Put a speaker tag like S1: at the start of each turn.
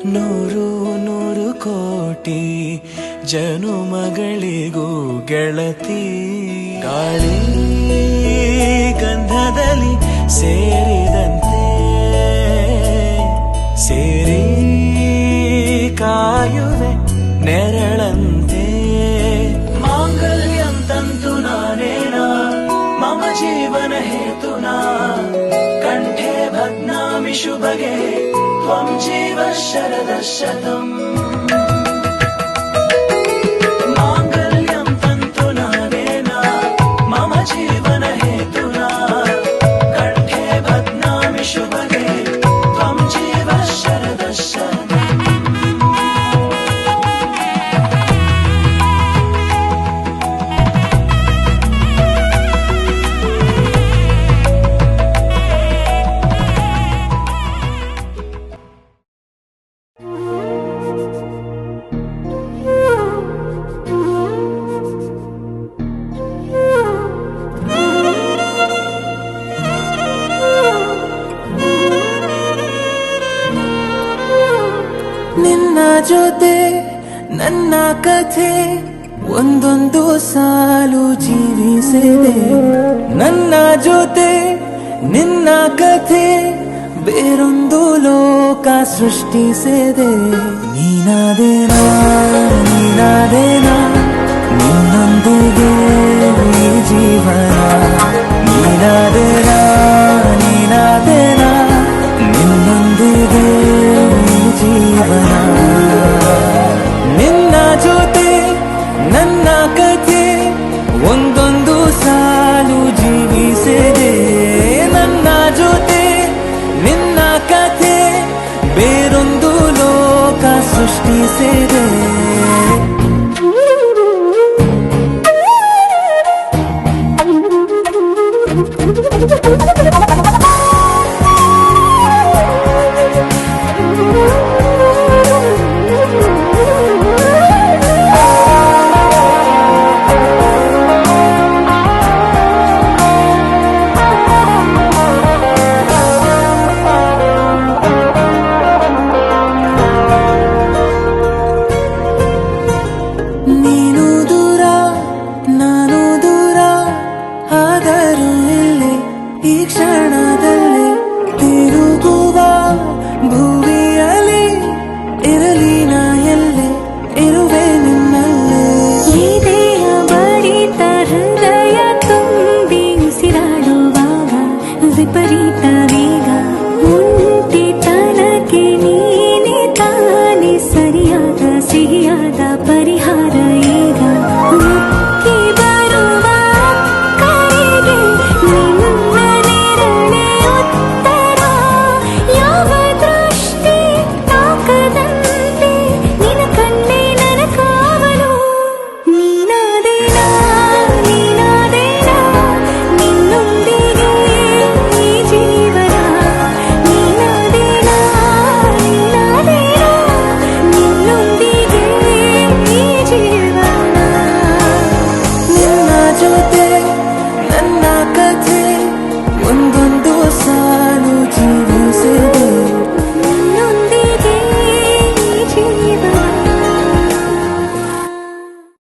S1: ನೂರು ನೂರು ಕೋಟಿ ಜನುಮಗಳಿಗೂ ಗೆಳತಿ. ಗಾಳಿ ಗಂಧದಲ್ಲಿ ಸೇರಿದಂತೆ ಸೇರಿ ಕಾಯುವೆ ನೆರಳಂತೆ. ಮಾಂಗಲ್ಯಂ ತಂತು ನಾನೇನ ಮಮ ಜೀವನ ಹೇತುನಾ ಕಂಠೆ ಭಗ್ನಾಮಿ ಶುಭಗೆ ತ್ವಂ ಜೀವ ಶರದ ಶತಂ. ಮಾಂಗಲ್ಯಂ ತಂತು ನಾನೇನ ಮಮ ಜೀವನ ಹೇತುನಾ ಕಂಠೆ ಭಗ್ನಾಮಿ ಶುಭಗೆ ತ್ವಂ ಜೀವ ಶರದ ಶತಂ.
S2: ನಿನ್ನ ಜೊತೆ ನನ್ನ ಕಥೆ ಒಂದೊಂದು ಸಾಲು ಜೀವಿಸಿದೆ. ನನ್ನ ಜೊತೆ ನಿನ್ನ ಕಥೆ ಬೇರೊಂದು ಲೋಕ ಸೃಷ್ಟಿಸಿದೆ. ನೀನಾದೇನಾ ನೀನಾದೇನಾ ನಿನ್ನೊಂದಿಗೆ ಈ ಜೀವನ. ನೀನಾದೇನಾ ನೀನಾದೇನಾ ನಿನ್ನೊಂದಿಗೆ ಈ ಜೀವನ. ನಿನ್ನ ಜೊತೆ ನನ್ನ ಕಥೆ ಒಂದೊಂದು ಸಾಲು ಜೀವಿಸಿದೆ. ನನ್ನ ಜೊತೆ ನಿನ್ನ ಕಥೆ ಬೇರೊಂದು ಲೋಕ ಸೃಷ್ಟಿಸಿದೆ. ನೀನು ದೂರ ನಾನು ದೂರ ಆದರೂ ಇಲ್ಲಿ ಈ ಕ್ಷಣದಲ್ಲಿ ತಿರುಗುವ ಭೂಮಿಯಲ್ಲಿ ಇರಲಿ ನಾ ಎಲ್ಲೆ ಇರುವೆ ನಿನ್ನಲ್ಲೇ.
S3: ಈ ದೇಹ ಬಡಿತ ಹೃದಯ ತುಂಬಿ ಉಸಿರಾಡುವಾಗ ವಿಪರೀತ